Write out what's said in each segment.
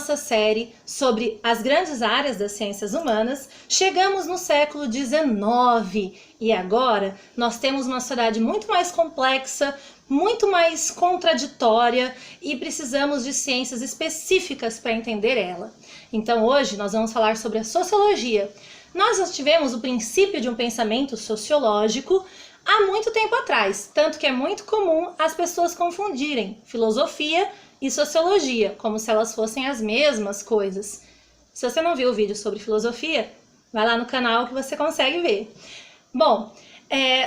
nossa série sobre as grandes áreas das ciências humanas, chegamos no século XIX e agora nós temos uma sociedade muito mais complexa, muito mais contraditória e precisamos de ciências específicas para entender ela. Então hoje nós vamos falar sobre a sociologia. Nós já tivemos o princípio de um pensamento sociológico há muito tempo atrás, tanto que é muito comum as pessoas confundirem filosofia e sociologia, como se elas fossem as mesmas coisas. Se você não viu o vídeo sobre filosofia, vai lá no canal que você consegue ver. Bom,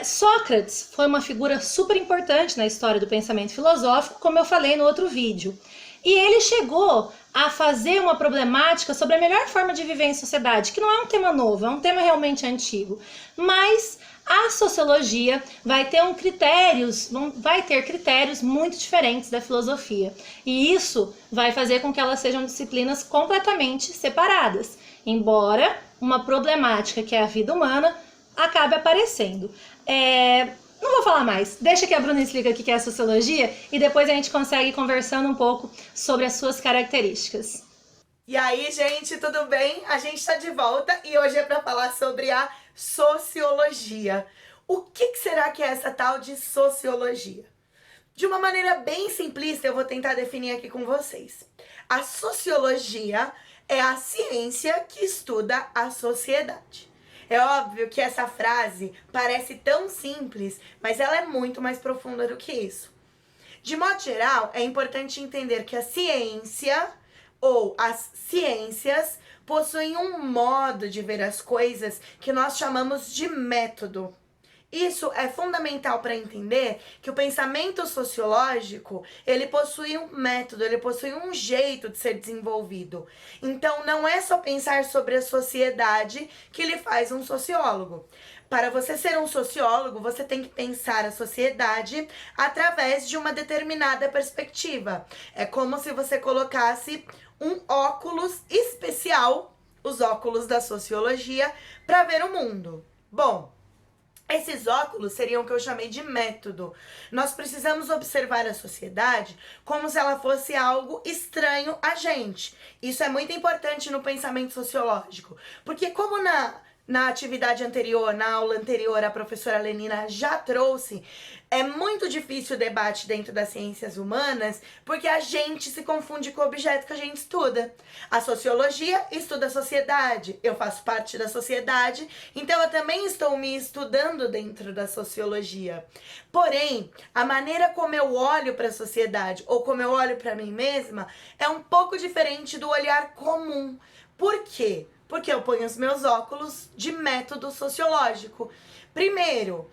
Sócrates foi uma figura super importante na história do pensamento filosófico, como eu falei no outro vídeo. E ele chegou a fazer uma problemática sobre a melhor forma de viver em sociedade, que não é um tema novo, é um tema realmente antigo. Mas a sociologia vai ter critérios muito diferentes da filosofia. E isso vai fazer com que elas sejam disciplinas completamente separadas, embora uma problemática que é a vida humana acabe aparecendo. Não vou falar mais, deixa que a Bruna explica o que é a sociologia e depois a gente consegue ir conversando um pouco sobre as suas características. E aí, gente, tudo bem? A gente tá de volta e hoje é para falar sobre a sociologia. O que será que é essa tal de sociologia? De uma maneira bem simplista, eu vou tentar definir aqui com vocês. A sociologia é a ciência que estuda a sociedade. É óbvio que essa frase parece tão simples, mas ela é muito mais profunda do que isso. De modo geral, é importante entender que a ciência ou as ciências possuem um modo de ver as coisas que nós chamamos de método. Isso é fundamental para entender que o pensamento sociológico, ele possui um método, ele possui um jeito de ser desenvolvido. Então, não é só pensar sobre a sociedade que lhe faz um sociólogo. Para você ser um sociólogo, você tem que pensar a sociedade através de uma determinada perspectiva. É como se você colocasse um óculos especial, os óculos da sociologia, para ver o mundo. Bom, esses óculos seriam o que eu chamei de método. Nós precisamos observar a sociedade como se ela fosse algo estranho a gente. Isso é muito importante no pensamento sociológico, porque como na atividade anterior, na aula anterior, a professora Lenina já trouxe, é muito difícil o debate dentro das ciências humanas, porque a gente se confunde com o objeto que a gente estuda. A sociologia estuda a sociedade, eu faço parte da sociedade, então eu também estou me estudando dentro da sociologia. Porém, a maneira como eu olho para a sociedade, ou como eu olho para mim mesma, é um pouco diferente do olhar comum. Por quê? Porque eu ponho os meus óculos de método sociológico. Primeiro,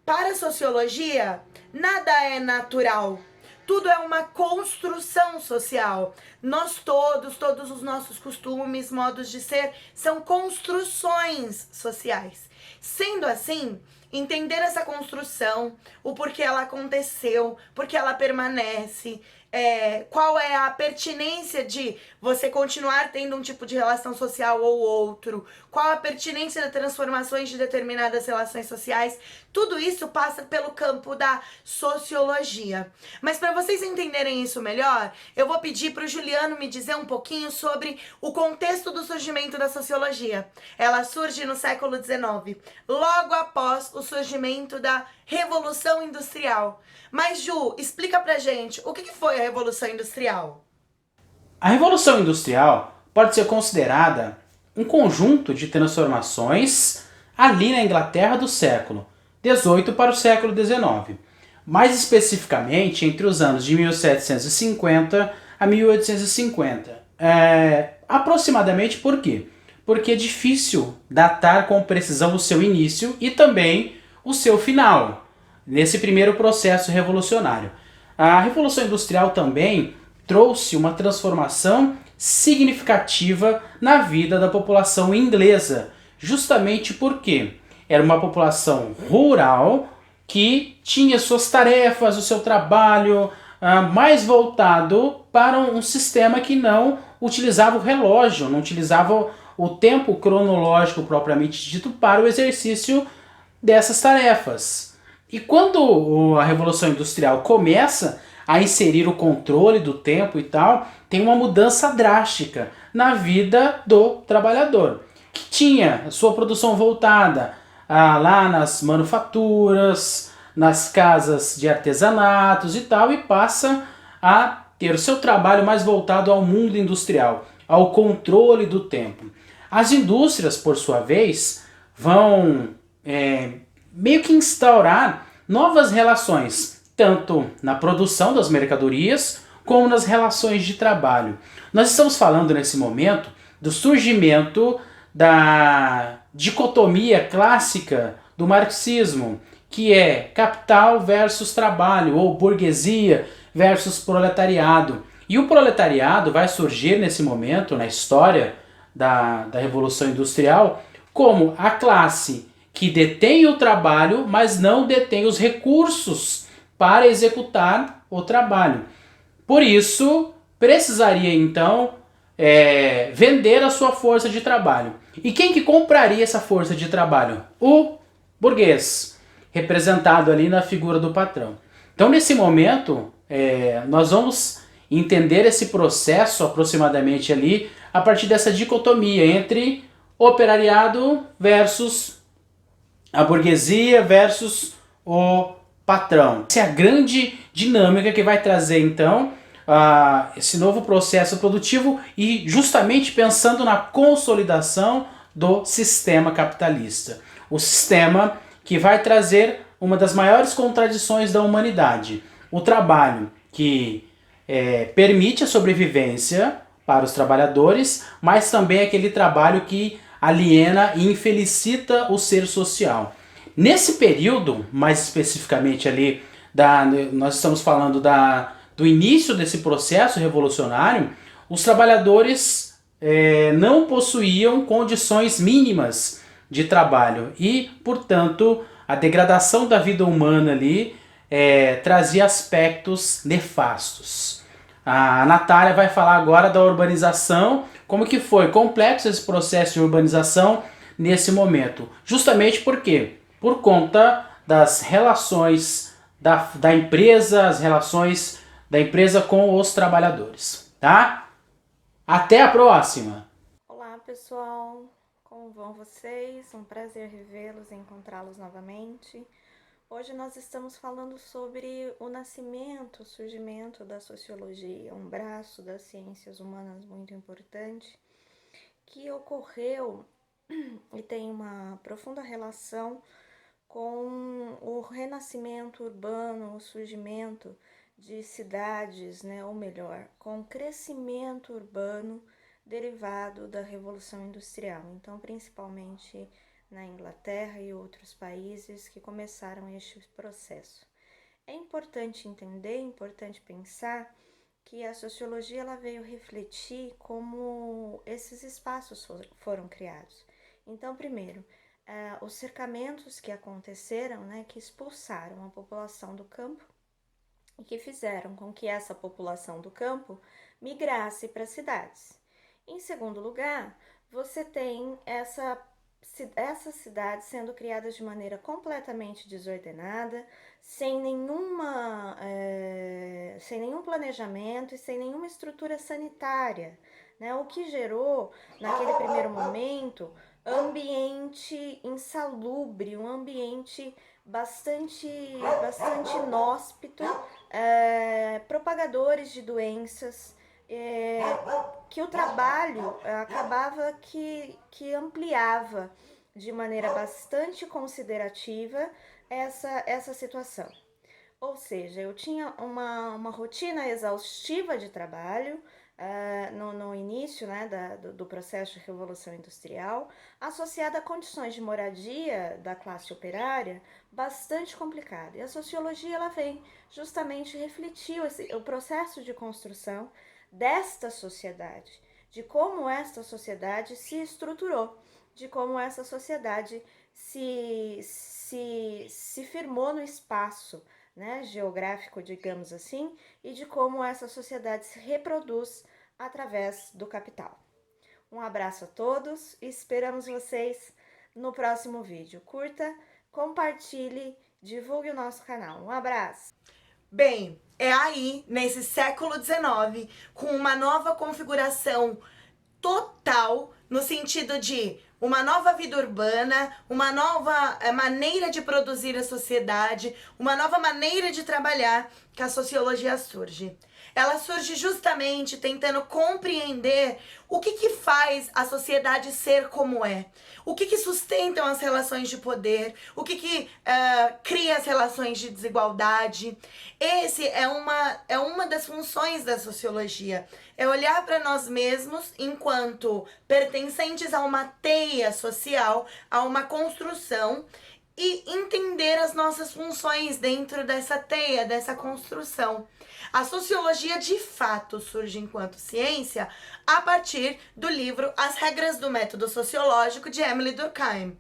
para a sociologia, nada é natural. Tudo é uma construção social. Nós todos os nossos costumes, modos de ser, são construções sociais. Sendo assim, entender essa construção, o porquê ela aconteceu, porquê ela permanece, qual é a pertinência de você continuar tendo um tipo de relação social ou outro, qual a pertinência das transformações de determinadas relações sociais, tudo isso passa pelo campo da sociologia. Mas para vocês entenderem isso melhor, eu vou pedir para o Juliano me dizer um pouquinho sobre o contexto do surgimento da sociologia. Ela surge no século XIX, logo após o surgimento da Revolução Industrial. Mas Ju, explica pra gente, o que foi a Revolução Industrial? A Revolução Industrial pode ser considerada um conjunto de transformações ali na Inglaterra do século XVIII para o século XIX. Mais especificamente entre os anos de 1750 a 1850. Aproximadamente por quê? Porque é difícil datar com precisão o seu início e também o seu final, nesse primeiro processo revolucionário. A Revolução Industrial também trouxe uma transformação significativa na vida da população inglesa, justamente porque era uma população rural que tinha suas tarefas, o seu trabalho mais voltado para um sistema que não utilizava o relógio, não utilizava o tempo cronológico propriamente dito para o exercício dessas tarefas. E quando a Revolução Industrial começa, a inserir o controle do tempo e tal, tem uma mudança drástica na vida do trabalhador, que tinha sua produção voltada lá nas manufaturas, nas casas de artesanatos e tal, e passa a ter o seu trabalho mais voltado ao mundo industrial, ao controle do tempo. As indústrias, por sua vez, vão meio que instaurar novas relações, tanto na produção das mercadorias, como nas relações de trabalho. Nós estamos falando nesse momento do surgimento da dicotomia clássica do marxismo, que é capital versus trabalho, ou burguesia versus proletariado. E o proletariado vai surgir nesse momento, na história da Revolução Industrial, como a classe que detém o trabalho, mas não detém os recursos para executar o trabalho. Por isso, precisaria então vender a sua força de trabalho. E quem que compraria essa força de trabalho? O burguês, representado ali na figura do patrão. Então, nesse momento, nós vamos entender esse processo aproximadamente ali a partir dessa dicotomia entre operariado versus a burguesia versus o patrão. Essa é a grande dinâmica que vai trazer então esse novo processo produtivo e justamente pensando na consolidação do sistema capitalista. O sistema que vai trazer uma das maiores contradições da humanidade. O trabalho que permite a sobrevivência para os trabalhadores, mas também aquele trabalho que aliena e infelicita o ser social. Nesse período, mais especificamente ali, nós estamos falando do início desse processo revolucionário, os trabalhadores não possuíam condições mínimas de trabalho e, portanto, a degradação da vida humana ali trazia aspectos nefastos. A Natália vai falar agora da urbanização, como que foi complexo esse processo de urbanização nesse momento. Justamente por quê? Por conta das relações da empresa, as relações da empresa com os trabalhadores, tá? Até a próxima! Olá pessoal, como vão vocês? Um prazer revê-los e encontrá-los novamente. Hoje nós estamos falando sobre o nascimento, o surgimento da sociologia, um braço das ciências humanas muito importante, que ocorreu e tem uma profunda relação com o renascimento urbano, o surgimento de cidades, ou melhor, com o crescimento urbano derivado da Revolução Industrial. Então, principalmente na Inglaterra e outros países que começaram este processo. É importante entender, é importante pensar que a sociologia ela veio refletir como esses espaços foram criados. Então, primeiro, os cercamentos que aconteceram, que expulsaram a população do campo e que fizeram com que essa população do campo migrasse para as cidades. Em segundo lugar, você tem essas cidades sendo criadas de maneira completamente desordenada, sem nenhum planejamento e sem nenhuma estrutura sanitária, o que gerou, naquele primeiro momento, ambiente insalubre, um ambiente bastante inóspito, propagadores de doenças, que o trabalho acabava que ampliava de maneira bastante considerativa essa situação. Ou seja, eu tinha uma rotina exaustiva de trabalho no início do processo de Revolução Industrial, associada a condições de moradia da classe operária bastante complicada. E a sociologia ela vem justamente refletir o processo de construção desta sociedade, de como esta sociedade se estruturou, de como essa sociedade se firmou no espaço geográfico, digamos assim, e de como essa sociedade se reproduz através do capital. Um abraço a todos e esperamos vocês no próximo vídeo. Curta, compartilhe, divulgue o nosso canal. Um abraço! Bem, é aí, nesse século XIX, com uma nova configuração total, no sentido de uma nova vida urbana, uma nova maneira de produzir a sociedade, uma nova maneira de trabalhar, que a sociologia surge. Ela surge justamente tentando compreender o que faz a sociedade ser como é, o que sustentam as relações de poder, o que cria as relações de desigualdade. Esse é uma das funções da sociologia, é olhar para nós mesmos enquanto pertencentes a uma teia social, a uma construção, e entender as nossas funções dentro dessa teia, dessa construção. A sociologia de fato surge enquanto ciência a partir do livro As Regras do Método Sociológico, de Emile Durkheim.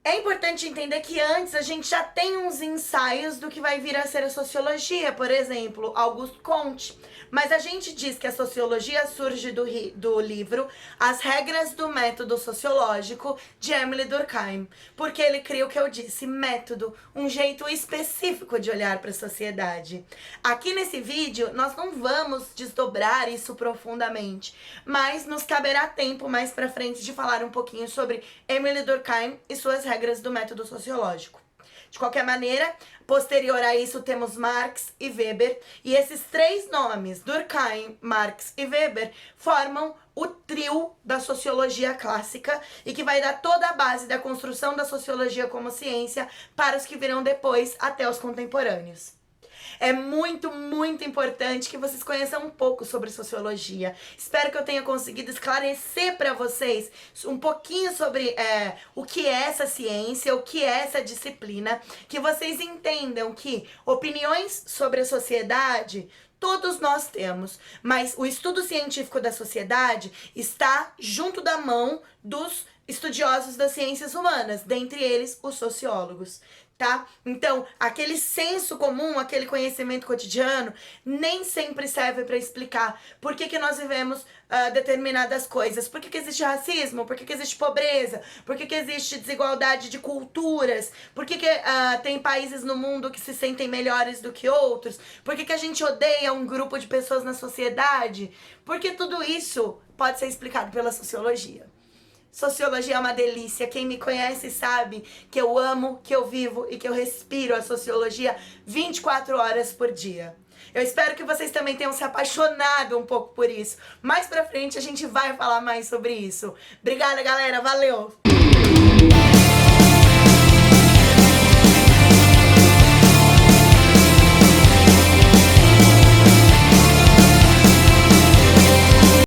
É importante entender que antes a gente já tem uns ensaios do que vai vir a ser a sociologia, por exemplo, Auguste Comte. Mas a gente diz que a sociologia surge do livro As Regras do Método Sociológico, de Emile Durkheim, porque ele cria o que eu disse, método, um jeito específico de olhar para a sociedade. Aqui nesse vídeo nós não vamos desdobrar isso profundamente, mas nos caberá tempo mais para frente de falar um pouquinho sobre Emile Durkheim e suas regras do método sociológico. De qualquer maneira, posterior a isso temos Marx e Weber, e esses três nomes, Durkheim, Marx e Weber, formam o trio da sociologia clássica e que vai dar toda a base da construção da sociologia como ciência para os que virão depois até os contemporâneos. É muito, muito importante que vocês conheçam um pouco sobre sociologia. Espero que eu tenha conseguido esclarecer para vocês um pouquinho sobre o que é essa ciência, o que é essa disciplina, que vocês entendam que opiniões sobre a sociedade todos nós temos, mas o estudo científico da sociedade está junto da mão dos estudiosos das ciências humanas, dentre eles os sociólogos. Tá? Então, aquele senso comum, aquele conhecimento cotidiano, nem sempre serve para explicar por que nós vivemos determinadas coisas. Por que existe racismo? Por que existe pobreza? Por que existe desigualdade de culturas? Por que tem países no mundo que se sentem melhores do que outros? Por que a gente odeia um grupo de pessoas na sociedade? Porque tudo isso pode ser explicado pela sociologia. Sociologia é uma delícia. Quem me conhece sabe que eu amo, que eu vivo e que eu respiro a sociologia 24 horas por dia. Eu espero que vocês também tenham se apaixonado um pouco por isso. Mais pra frente a gente vai falar mais sobre isso. Obrigada, galera. Valeu!